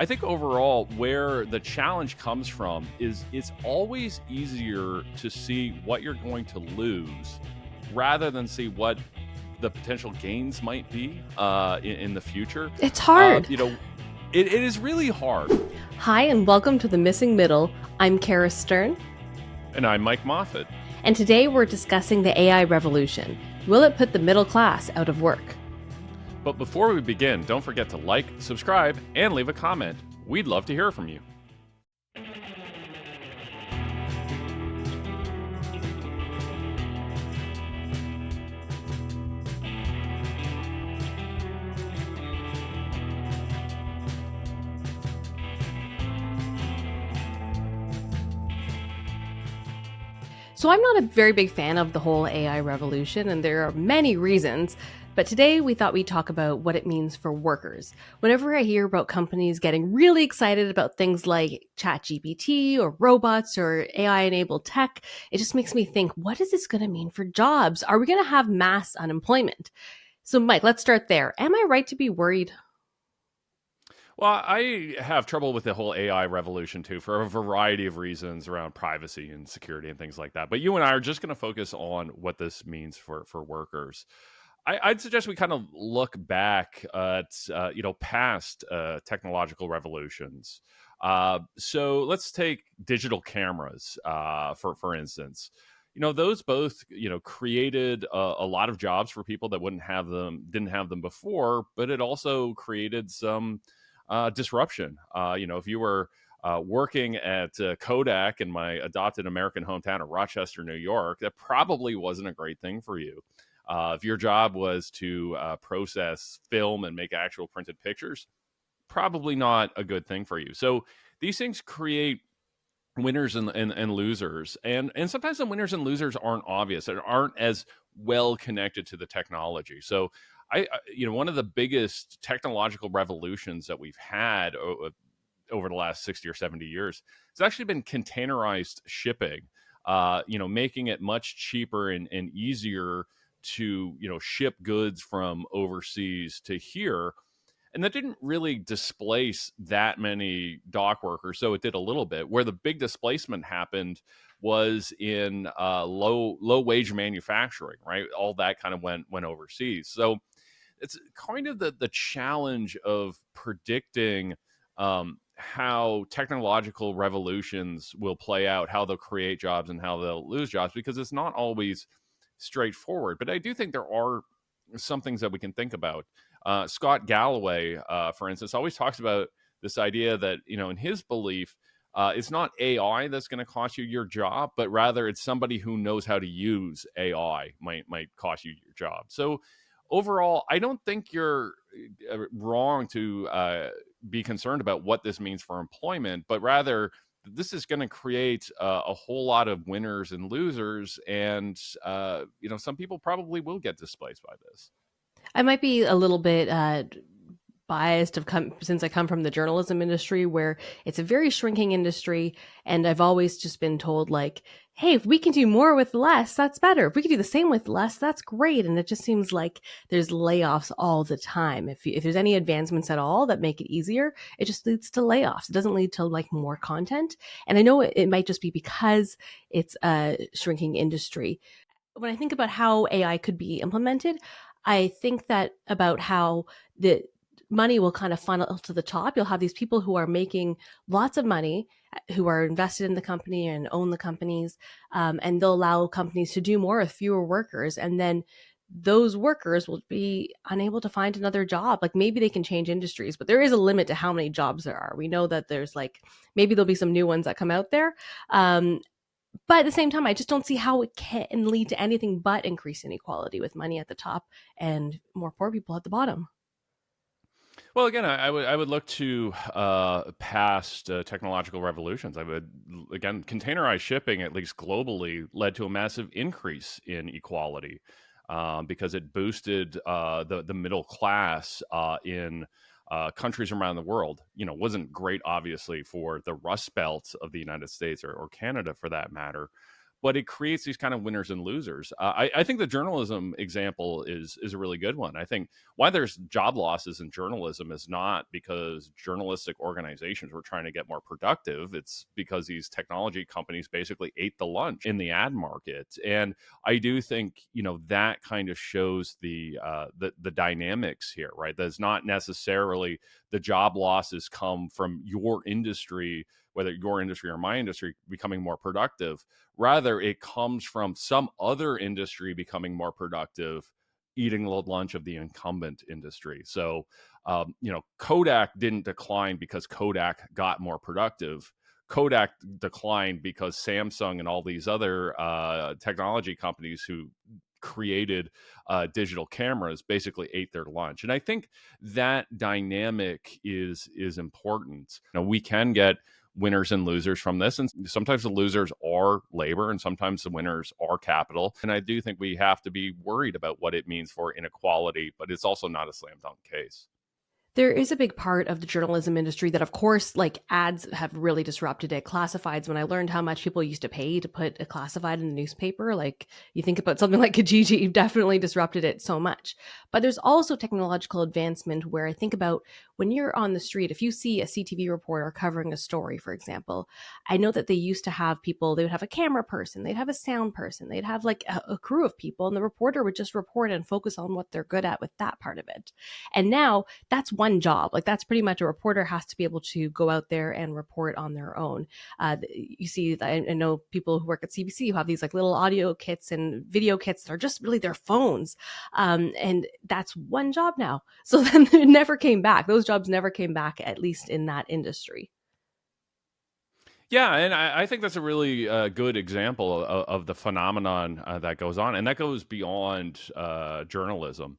I think overall, where the challenge comes from is it's always easier to see what you're going to lose rather than see what the potential gains might be in the future. It's hard. It is really hard. Hi, and welcome to The Missing Middle. I'm Kara Stern, And I'm Mike Moffat. and today we're discussing the AI revolution. Will it put the middle class out of work? But before we begin, don't forget to like, subscribe, and leave a comment. We'd love to hear from you. So, I'm not a very big fan of the whole AI revolution, and there are many reasons. But today we thought we'd talk about what it means for workers. Whenever I hear about companies getting really excited about things like ChatGPT or robots or AI enabled tech, it just makes me think, what is this going to mean for jobs? Are we going to have mass unemployment? So, Mike, let's start there. Am I right to be worried? Well, I have trouble with the whole AI revolution too, for a variety of reasons around privacy and security and things like that. But you and I are just going to focus on what this means for workers. I'd suggest we kind of look back at past technological revolutions. So let's take digital cameras for instance. Those both created a lot of jobs for people that didn't have them before, but it also created some disruption. If you were working at Kodak in my adopted American hometown of Rochester, New York, that probably wasn't a great thing for you. If your job was to process film and make actual printed pictures, probably not a good thing for you. So these things create winners and losers, and sometimes the winners and losers aren't obvious and aren't as well connected to the technology. So one of the biggest technological revolutions that we've had over the last 60 or 70 years has actually been containerized shipping, making it much cheaper and easier to ship goods from overseas to here. And that didn't really displace that many dock workers, so it did a little bit. Where the big displacement happened was in low wage manufacturing, right? All that kind of went overseas. So it's kind of the challenge of predicting how technological revolutions will play out, how they'll create jobs and how they'll lose jobs, because it's not always straightforward. But I do think there are some things that we can think about. Scott Galloway, for instance, always talks about this idea that, in his belief, it's not AI that's going to cost you your job, but rather it's somebody who knows how to use AI might cost you your job. So overall, I don't think you're wrong to be concerned about what this means for employment, but rather this is going to create a whole lot of winners and losers, and some people probably will get displaced by this. I might be a little bit biased since I come from the journalism industry, where it's a very shrinking industry, and I've always just been told, like, hey, if we can do more with less, that's better. If we can do the same with less, that's great. And it just seems like there's layoffs all the time. If there's any advancements at all that make it easier, it just leads to layoffs. It doesn't lead to like more content. And I know it might just be because it's a shrinking industry. When I think about how AI could be implemented, I think that about how the money will kind of funnel to the top. You'll have these people who are making lots of money, who are invested in the company and own the companies, and they'll allow companies to do more with fewer workers. And then those workers will be unable to find another job. Like, maybe they can change industries, but there is a limit to how many jobs there are. We know that there's like, maybe there'll be some new ones that come out there. But at the same time, I just don't see how it can lead to anything but increased inequality with money at the top and more poor people at the bottom. Well, again, I would look to past technological revolutions. I would, again, containerized shipping, at least globally, led to a massive increase in equality, because it boosted the middle class in countries around the world. Wasn't great, obviously, for the Rust Belt of the United States or Canada, for that matter. but it creates these kind of winners and losers. I think the journalism example is a really good one. I think why there's job losses in journalism is not because journalistic organizations were trying to get more productive. It's because these technology companies basically ate the lunch in the ad market. And I do think, that kind of shows the dynamics here, right? That's not necessarily the job losses come from your industry, whether your industry or my industry becoming more productive. Rather, it comes from some other industry becoming more productive, eating the lunch of the incumbent industry. So, Kodak didn't decline because Kodak got more productive. Kodak declined because Samsung and all these other technology companies who created digital cameras basically ate their lunch. And I think that dynamic is important. We can get winners and losers from this, and sometimes the losers are labor and sometimes the winners are capital. And I do think we have to be worried about what it means for inequality, but it's also not a slam dunk case. There is a big part of the journalism industry that, of course, like ads have really disrupted it. Classifieds, when I learned how much people used to pay to put a classified in the newspaper, like you think about something like Kijiji, definitely disrupted it so much. But there's also technological advancement where I think about when you're on the street, if you see a CTV reporter covering a story, for example, I know that they used to have people, they would have a camera person, they'd have a sound person, they'd have like a crew of people, and the reporter would just report and focus on what they're good at with that part of it. And now that's one job. Like that's pretty much a reporter has to be able to go out there and report on their own. You see, I know people who work at CBC who have these like little audio kits and video kits that are just really their phones. And that's one job now. So then it never came back. Those jobs never came back, at least in that industry. Yeah, and I think that's a really good example of the phenomenon that goes on, and that goes beyond journalism.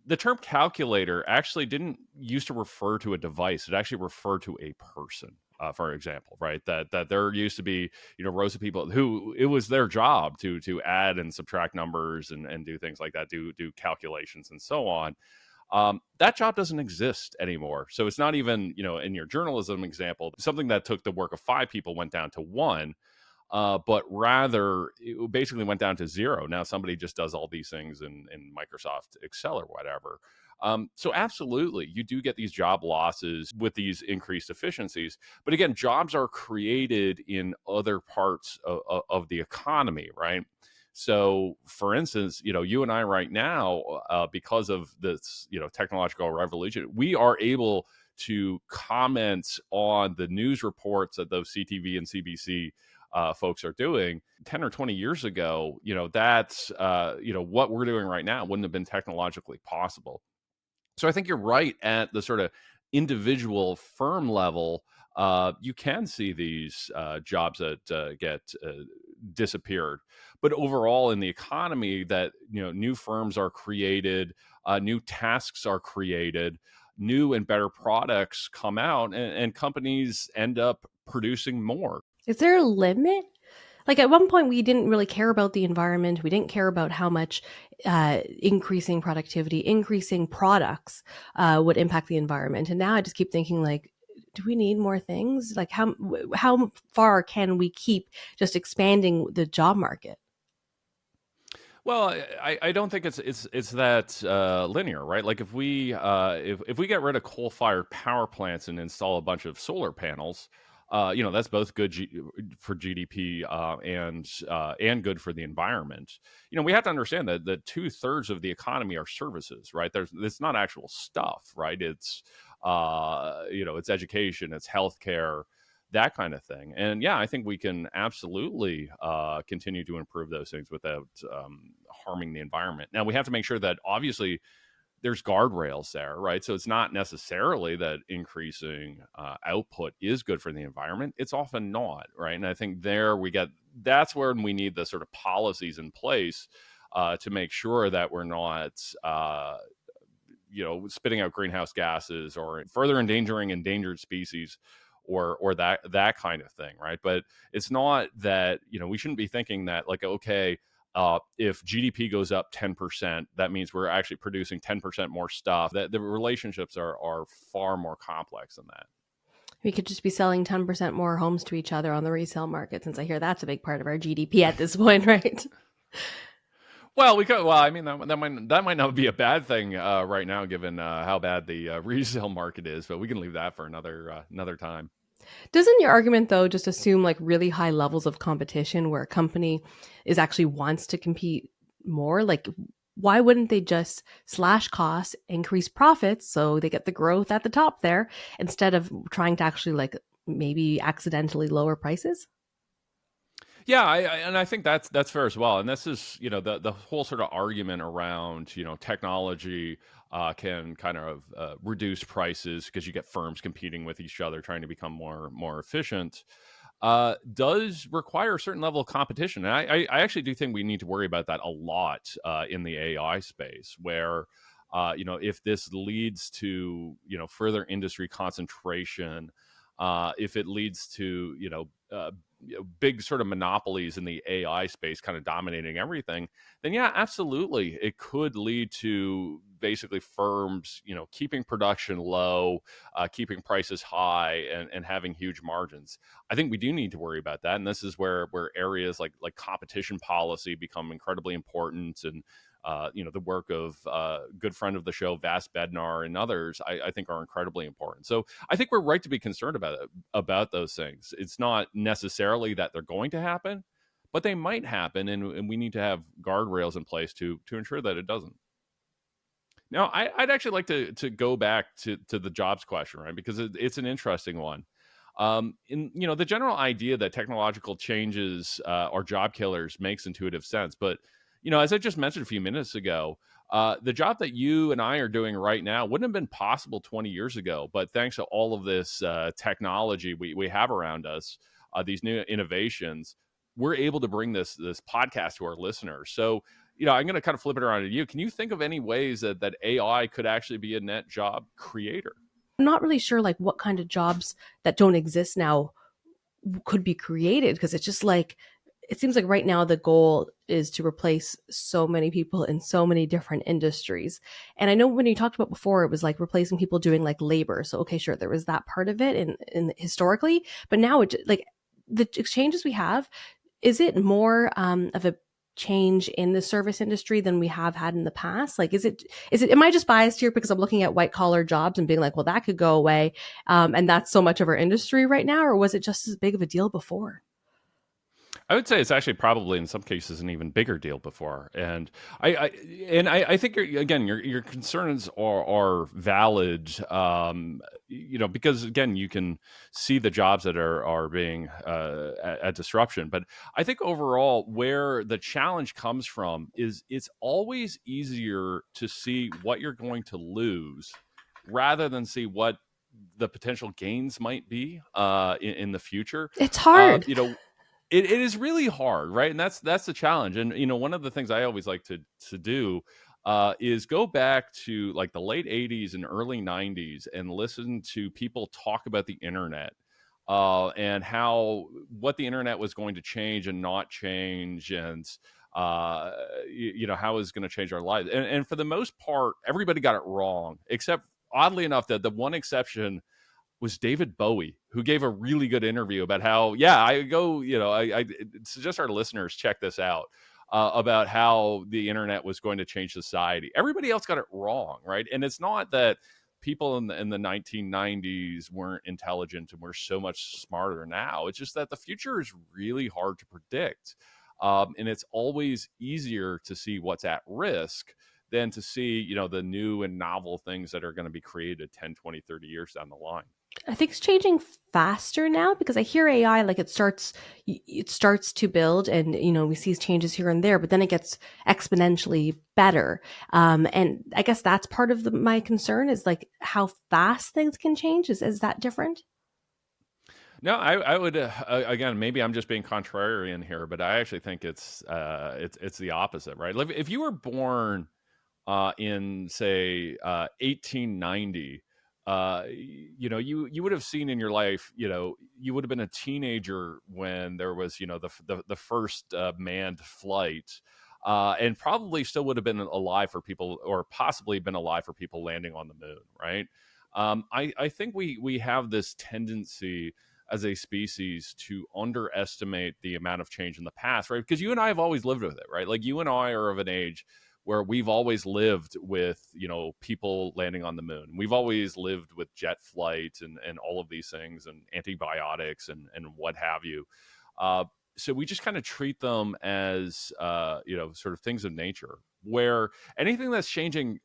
The term calculator actually didn't used to refer to a device; it actually referred to a person. For example, right? That there used to be, rows of people who it was their job to add and subtract numbers and do things like that, do calculations and so on. That job doesn't exist anymore. So it's not even, in your journalism example, something that took the work of five people went down to one, but rather it basically went down to zero. Now somebody just does all these things in Microsoft Excel or whatever. So absolutely, you do get these job losses with these increased efficiencies. But again, jobs are created in other parts of the economy, right? So, for instance, you and I right now, because of this, technological revolution, we are able to comment on the news reports that those CTV and CBC folks are doing 10 or 20 years ago. That's what we're doing right now wouldn't have been technologically possible. So I think you're right at the sort of individual firm level. You can see these jobs that get disappeared, but overall in the economy, that new firms are created, new tasks are created, new and better products come out, and companies end up producing more. Is there a limit? Like at one point, we didn't really care about the environment. We didn't care about how much increasing productivity, increasing products would impact the environment. And now I just keep thinking, like, do we need more things? Like, how far can we keep just expanding the job market? Well, I don't think it's that linear, right? Like if we get rid of coal fired power plants and install a bunch of solar panels, that's both good for GDP and good for the environment. We have to understand that 2/3 of the economy are services, right? It's not actual stuff, right? It's education, it's healthcare, that kind of thing. And yeah, I think we can absolutely continue to improve those things without harming the environment. Now, we have to make sure that obviously there's guardrails there, right? So it's not necessarily that increasing output is good for the environment. It's often not, right? And I think that's where we need the sort of policies in place to make sure that we're not spitting out greenhouse gases or further endangering endangered species or that kind of thing, right? But it's not that we shouldn't be thinking that, like, okay, if GDP goes up 10%, that means we're actually producing 10% more stuff. That the relationships are far more complex than that. We could just be selling 10% more homes to each other on the resale market, since I hear that's a big part of our GDP at this point, right? Well, we could. Well, I mean, that might not be a bad thing right now, given how bad the resale market is. But we can leave that for another time. Doesn't your argument, though, just assume like really high levels of competition where a company is actually wants to compete more? Like, why wouldn't they just slash costs, increase profits so they get the growth at the top there instead of trying to actually like maybe accidentally lower prices? Yeah, and I think that's fair as well. And this is, the whole sort of argument around, technology can kind of reduce prices because you get firms competing with each other, trying to become more efficient. Does require a certain level of competition, and I actually do think we need to worry about that a lot in the AI space, where if this leads to further industry concentration, if it leads to big sort of monopolies in the AI space kind of dominating everything, then yeah, absolutely. It could lead to basically firms, keeping production low, keeping prices high, and having huge margins. I think we do need to worry about that. And this is where areas like competition policy become incredibly important. And the work of good friend of the show, Vass Bednar, and others, I think are incredibly important. So I think we're right to be concerned about those things. It's not necessarily that they're going to happen, but they might happen, and we need to have guardrails in place to ensure that it doesn't. Now, I'd actually like to go back to the jobs question, right? Because it's an interesting one. In the general idea that technological changes are job killers makes intuitive sense, but as I just mentioned a few minutes ago, the job that you and I are doing right now wouldn't have been possible 20 years ago. But thanks to all of this technology we have around us, these new innovations, we're able to bring this podcast to our listeners. So, I'm going to kind of flip it around to you. Can you think of any ways that AI could actually be a net job creator? I'm not really sure like what kind of jobs that don't exist now could be created, because it's just like it seems like right now the goal is to replace so many people in so many different industries. And I know when you talked about before, it was like replacing people doing like labor. So okay, sure, there was that part of it in historically, but now it like the exchanges we have, is it more of a change in the service industry than we have had in the past? Like, is it am I just biased here because I'm looking at white collar jobs and being like, well, that could go away, and that's so much of our industry right now, or was it just as big of a deal before? I would say it's actually probably in some cases an even bigger deal before, and I I think again your concerns are valid, because again you can see the jobs that are being at disruption, but I think overall where the challenge comes from is it's always easier to see what you're going to lose rather than see what the potential gains might be in the future. It's Uh, hard. you know, it is really hard, right? And that's the challenge. And one of the things I always like to do is go back to like the late '80s and early '90s and listen to people talk about the internet, and how what the internet was going to change and not change, and uh, how it's going to change our lives. And for the most part, everybody got it wrong, except oddly enough, that the one exception was David Bowie, who gave a really good interview about how, yeah, I go, I suggest our listeners check this out, about how the internet was going to change society. Everybody else got it wrong, right? And it's not that people in the 1990s weren't intelligent and we're so much smarter now. It's just that the future is really hard to predict. And it's always easier to see what's at risk than to see, the new and novel things that are going to be created 10, 20, 30 years down the line. I think it's changing faster now because I hear AI like it starts to build, and we see changes here and there, but then it gets exponentially better. And I guess that's part of my concern is like how fast things can change. Is that different? No, I would again. Maybe I'm just being contrarian here, but I actually think it's the opposite, right? Like if you were born in say 1890, you would have seen in your life, you would have been a teenager when there was the first manned flight. And probably still would have been alive for people, or possibly been alive for people landing on the moon, right? I think we have this tendency as a species to underestimate the amount of change in the past, right? Because you and I have always lived with it, right? Like you and I are of an age where we've always lived with, people landing on the moon. We've always lived with jet flight and all of these things and antibiotics and what have you. Uh, so we just kind of treat them as, sort of things of nature, where anything that's changing,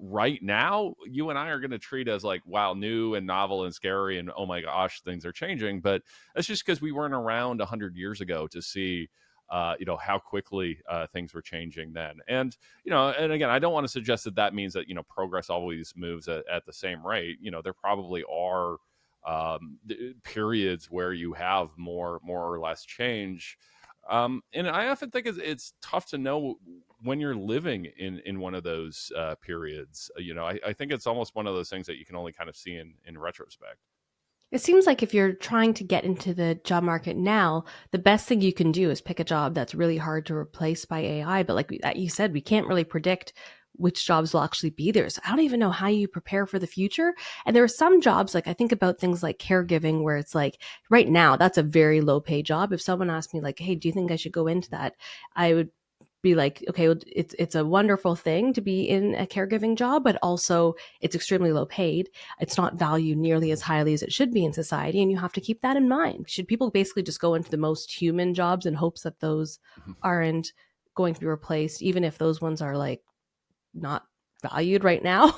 right now, you and I are going to treat as like, wow, new and novel and scary. And oh my gosh, things are changing. But that's just because we weren't around 100 years ago to see, how quickly things were changing then. And again, I don't want to suggest that that means that, progress always moves at the same rate. There probably are periods where you have more or less change. And I often think it's tough to know when you're living in one of those periods. I think it's almost one of those things that you can only kind of see in retrospect. It seems like if you're trying to get into the job market now, the best thing you can do is pick a job that's really hard to replace by AI. But like you said, we can't really predict which jobs will actually be there. So I don't even know how you prepare for the future. And there are some jobs, like I think about things like caregiving, where it's like right now, that's a very low pay job. If someone asked me like, hey, do you think I should go into that? I would be like, okay, well, it's a wonderful thing to be in a caregiving job, but also it's extremely low paid. It's not valued nearly as highly as it should be in society, and you have to keep that in mind. Should people basically just go into the most human jobs in hopes that those aren't going to be replaced, even if those ones are like not valued right now?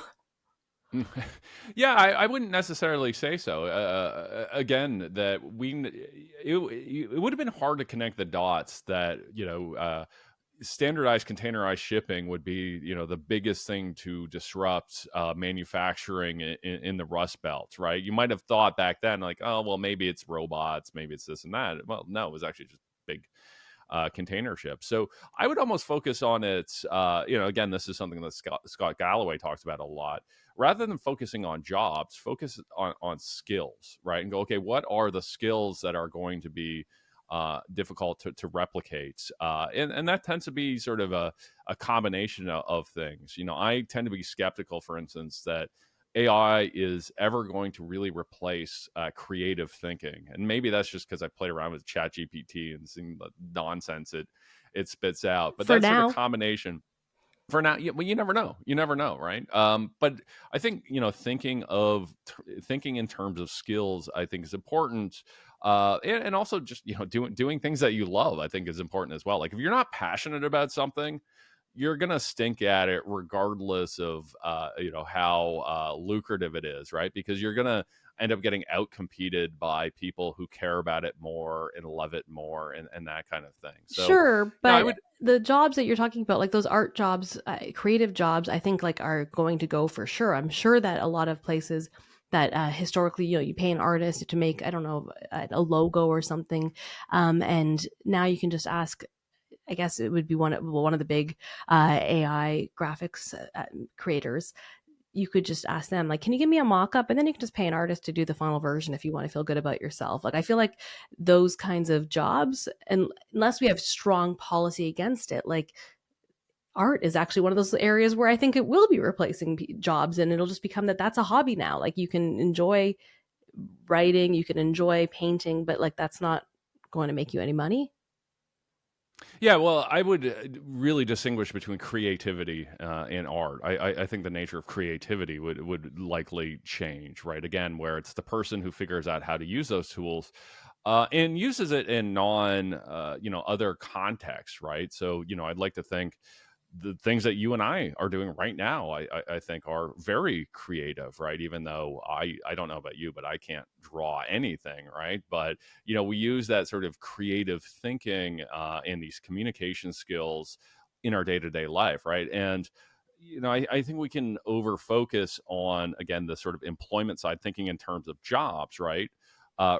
Yeah, I wouldn't necessarily say so. Again, that it would have been hard to connect the dots that standardized containerized shipping would be the biggest thing to disrupt manufacturing in the Rust Belt, right? You might have thought back then like, oh well, maybe it's robots, maybe it's this and that. Well, no, it was actually just big container ships. So I would almost focus on it. Again, this is something that Scott Galloway talks about a lot. Rather than focusing on jobs, focus on skills, right? And go, okay, what are the skills that are going to be difficult to replicate? And that tends to be sort of a combination of things. I tend to be skeptical, for instance, that AI is ever going to really replace creative thinking. And maybe that's just because I played around with ChatGPT and seen the nonsense it spits out. But For that sort of now, combination for now, well, you never know. You never know, right? But I think thinking in terms of skills, I think is important. And also just doing things that you love, I think is important as well. Like if you're not passionate about something, you're gonna stink at it regardless of how lucrative it is, right? Because you're gonna end up getting out competed by people who care about it more and love it more and that kind of thing. So sure, I but would. the jobs that you're talking about, like those art jobs, creative jobs, I think like are going to go for sure. I'm sure that a lot of places that historically, you pay an artist to make, I don't know, a logo or something, and now you can just ask. I guess it would be one of the big AI graphics creators. You could just ask them like, can you give me a mock-up, and then you can just pay an artist to do the final version if you want to feel good about yourself. Like I feel like those kinds of jobs, and unless we have strong policy against it, like art is actually one of those areas where I think it will be replacing jobs, and it'll just become that's a hobby now. Like you can enjoy writing, you can enjoy painting, but like that's not going to make you any money. Yeah, well, I would really distinguish between creativity and art. I think the nature of creativity would likely change, right? Again, where it's the person who figures out how to use those tools and uses it in other contexts, right? So, I'd like to think the things that you and I are doing right now, I think are very creative, right? Even though I don't know about you, but I can't draw anything, right? But we use that sort of creative thinking and these communication skills in our day to day life, right? And I think we can over focus on again the sort of employment side, thinking in terms of jobs, right?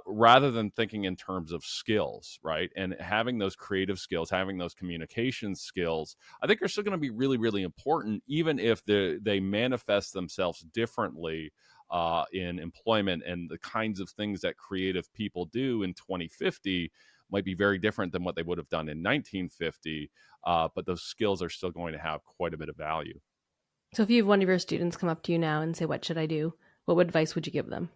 Rather than thinking in terms of skills, right? And having those creative skills, having those communication skills, I think are still going to be really, really important, even if they manifest themselves differently in employment. And the kinds of things that creative people do in 2050 might be very different than what they would have done in 1950. But those skills are still going to have quite a bit of value. So if you have one of your students come up to you now and say, "What should I do?" what advice would you give them?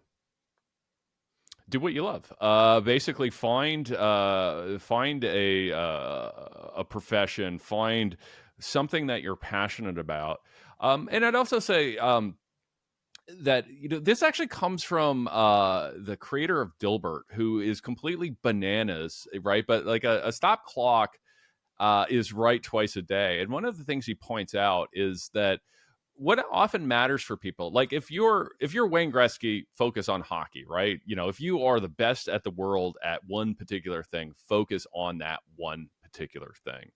Do what you love. Basically, find a profession, find something that you're passionate about. And I'd also say that this actually comes from the creator of Dilbert, who is completely bananas, right? But like a stop clock is right twice a day. And one of the things he points out is that what often matters for people, like if you're Wayne Gretzky, focus on hockey, right? If you are the best at the world at one particular thing, focus on that one particular thing.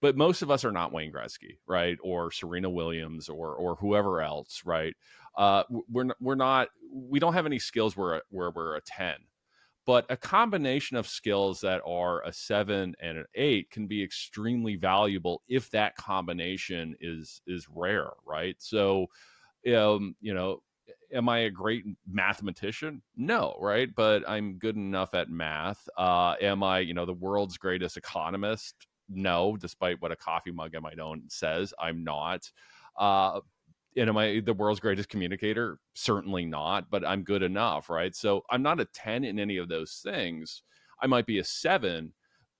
But most of us are not Wayne Gretzky, right? Or Serena Williams, or whoever else, right? We're not, we don't have any skills where we're a 10, but a combination of skills that are a 7 and an 8 can be extremely valuable if that combination is rare, right? So you know am I a great mathematician? No, right? But I'm good enough at math. Am I the world's greatest economist? No, despite what a coffee mug I might own says, I'm not. uh and am I the world's greatest communicator? Certainly not, but I'm good enough, right? So I'm not a 10 in any of those things. I might be a 7,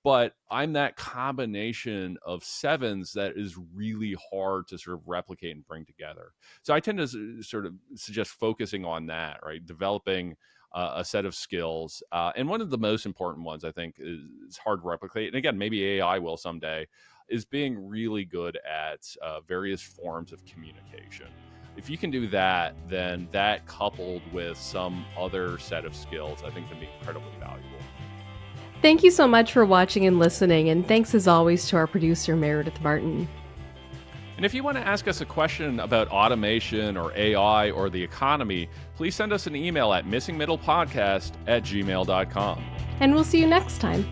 but I'm that combination of sevens that is really hard to sort of replicate and bring together. So I tend to sort of suggest focusing on that, right? Developing a set of skills. And one of the most important ones, I think, is hard to replicate. And again, maybe AI will someday, is being really good at various forms of communication. If you can do that, then that coupled with some other set of skills, I think can be incredibly valuable. Thank you so much for watching and listening, and thanks as always to our producer, Meredith Martin. And if you want to ask us a question about automation or AI or the economy, please send us an email at missingmiddlepodcast@gmail.com. And we'll see you next time.